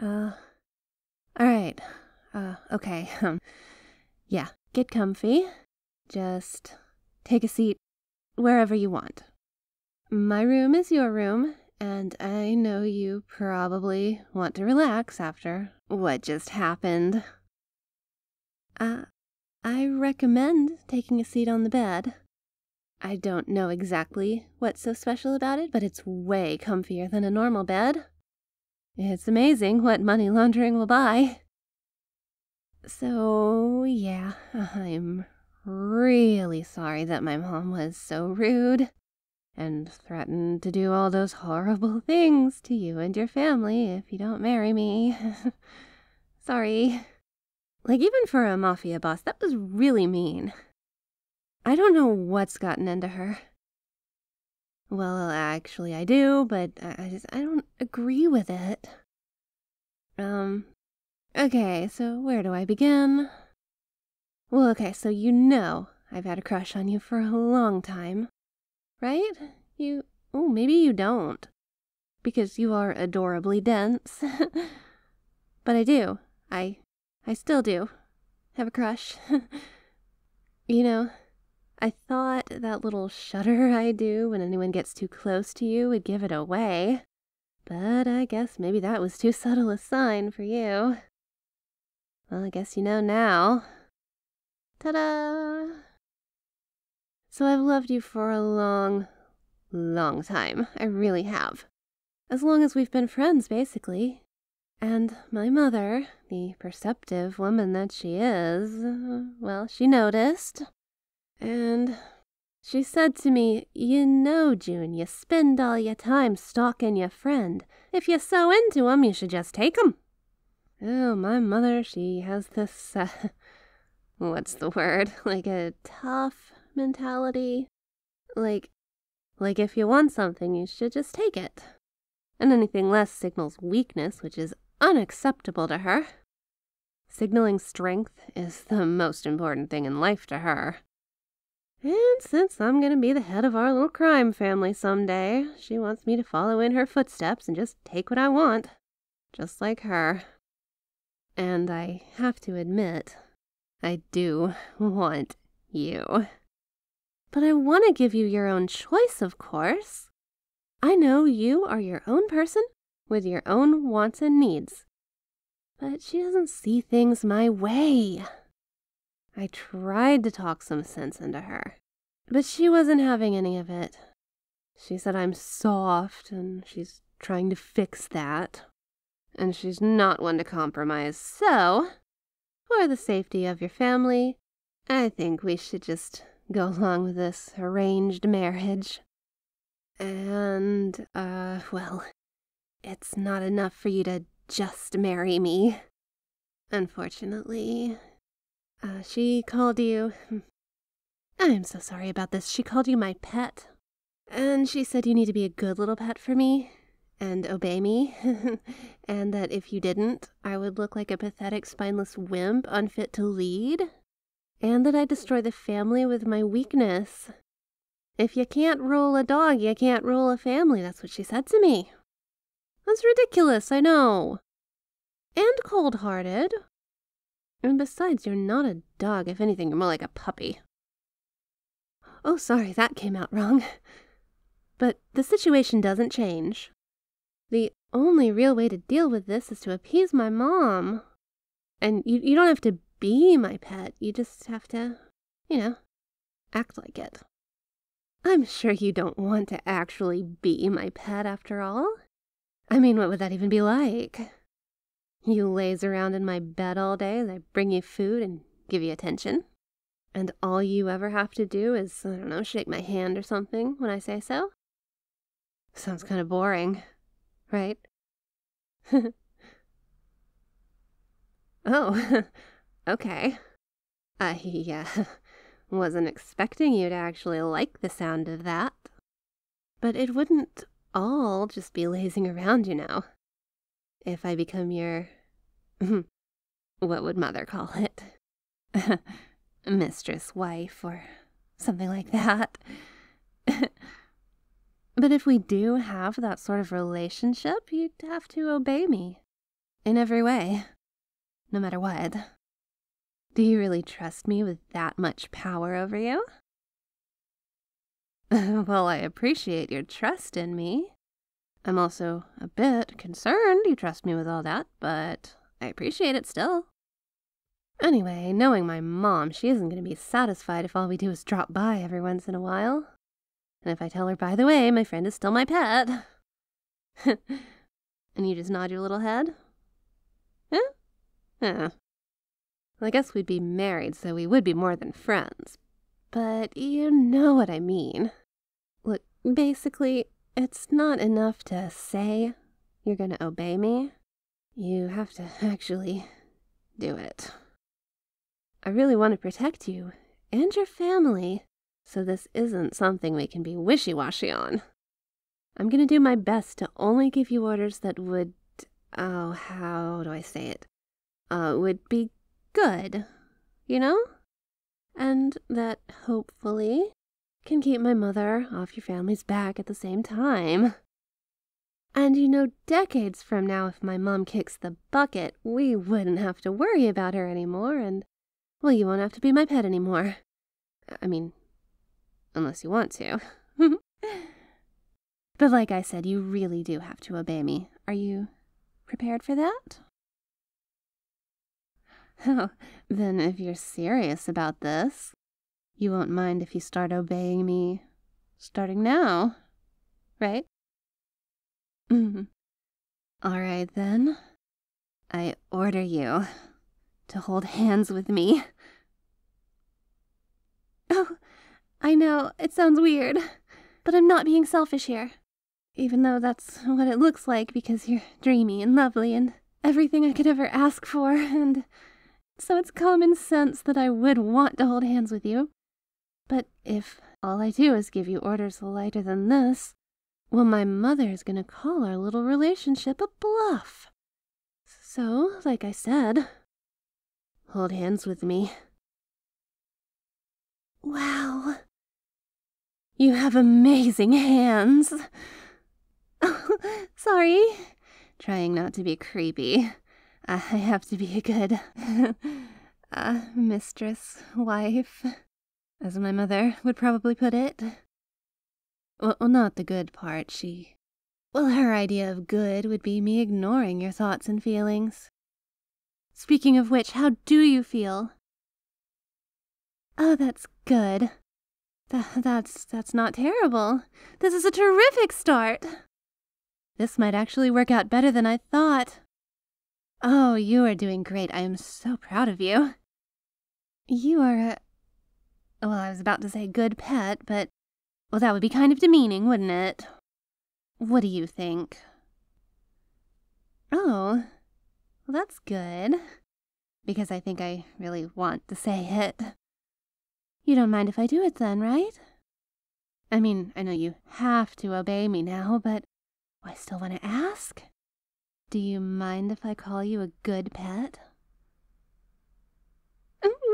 All right. Okay. Yeah, get comfy. Just take a seat wherever you want. My room is your room, and I know you probably want to relax after what just happened. I recommend taking a seat on the bed. I don't know exactly what's so special about it, but it's way comfier than a normal bed. It's amazing what money laundering will buy. So, yeah, I'm really sorry that my mom was so rude and threatened to do all those horrible things to you and your family if you don't marry me. Sorry. Like, even for a mafia boss, that was really mean. I don't know what's gotten into her. Well, actually I do, but I don't agree with it. Okay, so where do I begin? Well, okay, so you know I've had a crush on you for a long time, right? Maybe you don't, because you are adorably dense. But I do. I still do have a crush. You know, I thought that little shudder I do when anyone gets too close to you would give it away. But I guess maybe that was too subtle a sign for you. Well, I guess you know now. Ta-da! So I've loved you for a long time. I really have. As long as we've been friends, basically. And my mother, the perceptive woman that she is, well, she noticed. And she said to me, "You know, June, you spend all your time stalking your friend. If you're so into him, you should just take him." Oh, my mother, she has this, what's the word? Like a tough mentality. Like if you want something, you should just take it. And anything less signals weakness, which is unacceptable to her. Signaling strength is the most important thing in life to her. And since I'm going to be the head of our little crime family someday, she wants me to follow in her footsteps and just take what I want. Just like her. And I have to admit, I do want you. But I want to give you your own choice, of course. I know you are your own person with your own wants and needs. But she doesn't see things my way. I tried to talk some sense into her, but she wasn't having any of it. She said I'm soft, and she's trying to fix that. And she's not one to compromise, so, for the safety of your family, I think we should just go along with this arranged marriage. And, well, it's not enough for you to just marry me. Unfortunately, she called you... I'm so sorry about this. She called you my pet. And she said you need to be a good little pet for me and obey me. And that if you didn't, I would look like a pathetic, spineless wimp unfit to lead. And that I'd destroy the family with my weakness. If you can't rule a dog, you can't rule a family. That's what she said to me. That's ridiculous, I know. And cold-hearted. And besides, you're not a dog. If anything, you're more like a puppy. Oh, sorry, that came out wrong. But the situation doesn't change. The only real way to deal with this is to appease my mom. And you don't have to be my pet. You just have to, act like it. I'm sure you don't want to actually be my pet after all. I mean, what would that even be like? You laze around in my bed all day as I bring you food and give you attention. And all you ever have to do is, I don't know, shake my hand or something when I say so? Sounds kind of boring, right? Oh, okay. I wasn't expecting you to actually like the sound of that. But it wouldn't all just be lazing around, If I become your... what would Mother call it? Mistress, wife, or something like that. But if we do have that sort of relationship, you'd have to obey me. In every way. No matter what. Do you really trust me with that much power over you? Well, I appreciate your trust in me. I'm also a bit concerned you trust me with all that, but I appreciate it still. Anyway, knowing my mom, she isn't going to be satisfied if all we do is drop by every once in a while. And if I tell her, by the way, my friend is still my pet. And you just nod your little head? Huh? Yeah. Well, I guess we'd be married, so we would be more than friends. But you know what I mean. Look, basically, it's not enough to say you're going to obey me. You have to actually do it. I really want to protect you and your family, so this isn't something we can be wishy-washy on. I'm going to do my best to only give you orders that would, how do I say it? Would be good, you know? And that, hopefully, can keep my mother off your family's back at the same time. And you know, decades from now, if my mom kicks the bucket, we wouldn't have to worry about her anymore, and, well, you won't have to be my pet anymore. I mean, unless you want to. But like I said, you really do have to obey me. Are you prepared for that? Oh, then if you're serious about this, you won't mind if you start obeying me starting now, right? All right, then. I order you to hold hands with me. Oh, I know, it sounds weird, but I'm not being selfish here. Even though that's what it looks like because you're dreamy and lovely and everything I could ever ask for, and so it's common sense that I would want to hold hands with you. But if all I do is give you orders lighter than this, well, my mother's gonna call our little relationship a bluff. So, like I said, hold hands with me. Wow. You have amazing hands. Oh, sorry. Trying not to be creepy. I have to be a good mistress, wife, as my mother would probably put it. Well, not the good part, Well, her idea of good would be me ignoring your thoughts and feelings. Speaking of which, how do you feel? Oh, that's good. That's not terrible. This is a terrific start. This might actually work out better than I thought. Oh, you are doing great. I am so proud of you. You are well, I was about to say good pet, but, well, that would be kind of demeaning, wouldn't it? What do you think? Oh, well, that's good. Because I think I really want to say it. You don't mind if I do it then, right? I mean, I know you have to obey me now, but I still want to ask. Do you mind if I call you a good pet?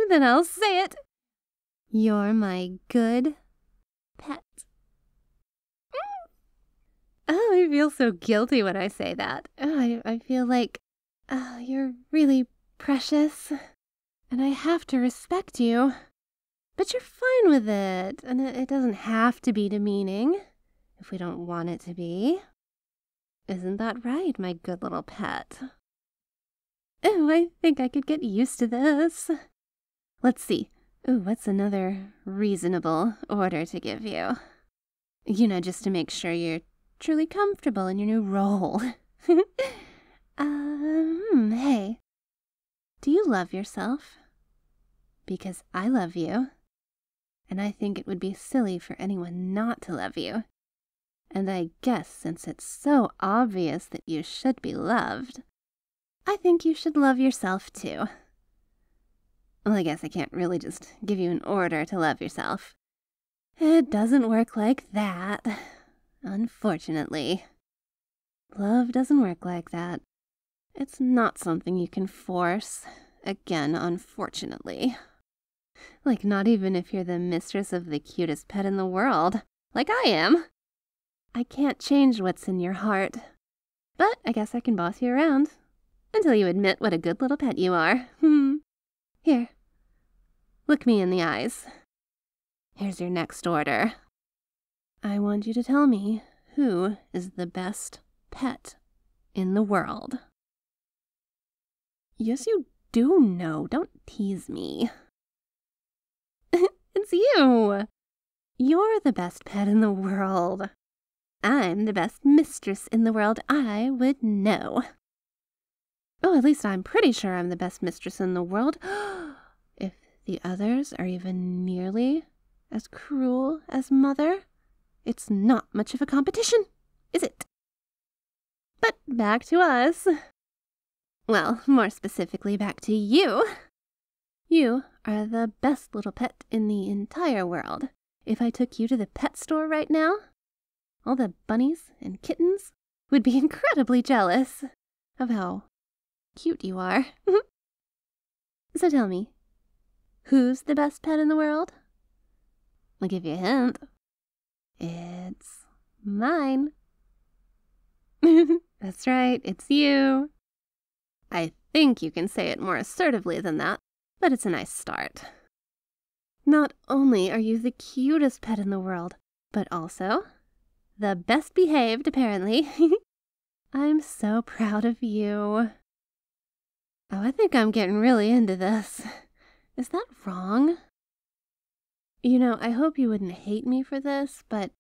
Then I'll say it. You're my good pet. Oh, I feel so guilty when I say that. Oh, I feel like you're really precious, and I have to respect you. But you're fine with it, and it doesn't have to be demeaning if we don't want it to be. Isn't that right, my good little pet? Oh, I think I could get used to this. Let's see. Ooh, what's another reasonable order to give you? You know, just to make sure you're truly comfortable in your new role. Hey. Do you love yourself? Because I love you. And I think it would be silly for anyone not to love you. And I guess since it's so obvious that you should be loved, I think you should love yourself too. Well, I guess I can't really just give you an order to love yourself. It doesn't work like that, unfortunately. Love doesn't work like that. It's not something you can force. Again, unfortunately. Like, not even if you're the mistress of the cutest pet in the world, like I am. I can't change what's in your heart. But I guess I can boss you around. until you admit what a good little pet you are. Here, look me in the eyes. Here's your next order. I want you to tell me who is the best pet in the world. Yes, you do know. Don't tease me. It's you. You're the best pet in the world. I'm the best mistress in the world. I would know. Oh, at least I'm pretty sure I'm the best mistress in the world. If the others are even nearly as cruel as Mother, it's not much of a competition, is it? But back to us. Well, more specifically, back to you. You are the best little pet in the entire world. If I took you to the pet store right now, all the bunnies and kittens would be incredibly jealous of how cute you are. So tell me, who's the best pet in the world? I'll give you a hint. It's mine. That's right, it's you. I think you can say it more assertively than that, but it's a nice start. Not only are you the cutest pet in the world, but also the best behaved, apparently. I'm so proud of you. Oh, I think I'm getting really into this. Is that wrong? You know, I hope you wouldn't hate me for this, but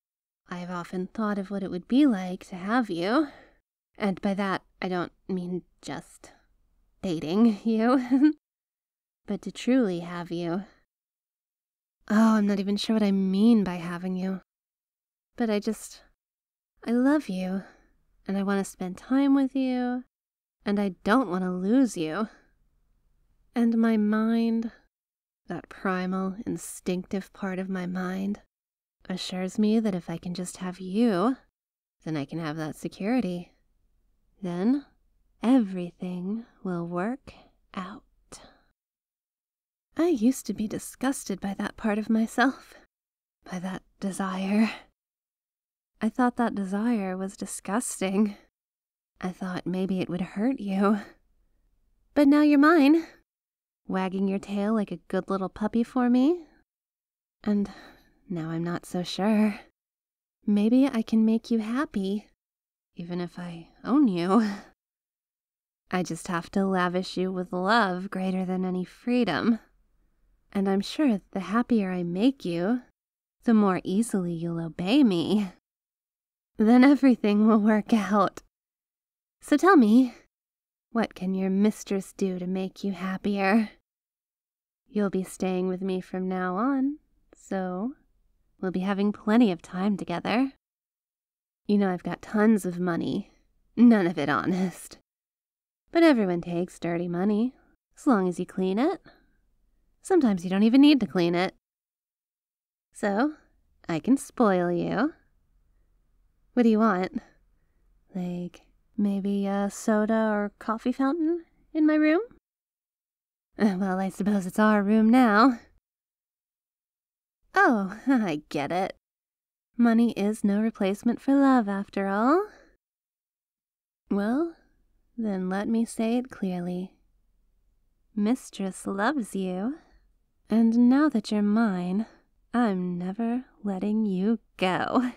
I've often thought of what it would be like to have you. And by that, I don't mean just dating you, but to truly have you. Oh, I'm not even sure what I mean by having you. But I love you, and I want to spend time with you, and I don't want to lose you. And my mind, that primal, instinctive part of my mind, assures me that if I can just have you, then I can have that security. Then everything will work out. I used to be disgusted by that part of myself, by that desire. I thought that desire was disgusting. I thought maybe it would hurt you. But now you're mine, wagging your tail like a good little puppy for me. And now I'm not so sure. Maybe I can make you happy, even if I own you. I just have to lavish you with love greater than any freedom. And I'm sure the happier I make you, the more easily you'll obey me. Then everything will work out. So tell me, what can your mistress do to make you happier? You'll be staying with me from now on, so we'll be having plenty of time together. You know I've got tons of money, none of it honest. But everyone takes dirty money, as long as you clean it. Sometimes you don't even need to clean it. So, I can spoil you. What do you want? Like, maybe a soda or coffee fountain in my room? Well, I suppose it's our room now. Oh, I get it. Money is no replacement for love, after all. Well, then let me say it clearly. Mistress loves you. And now that you're mine, I'm never letting you go.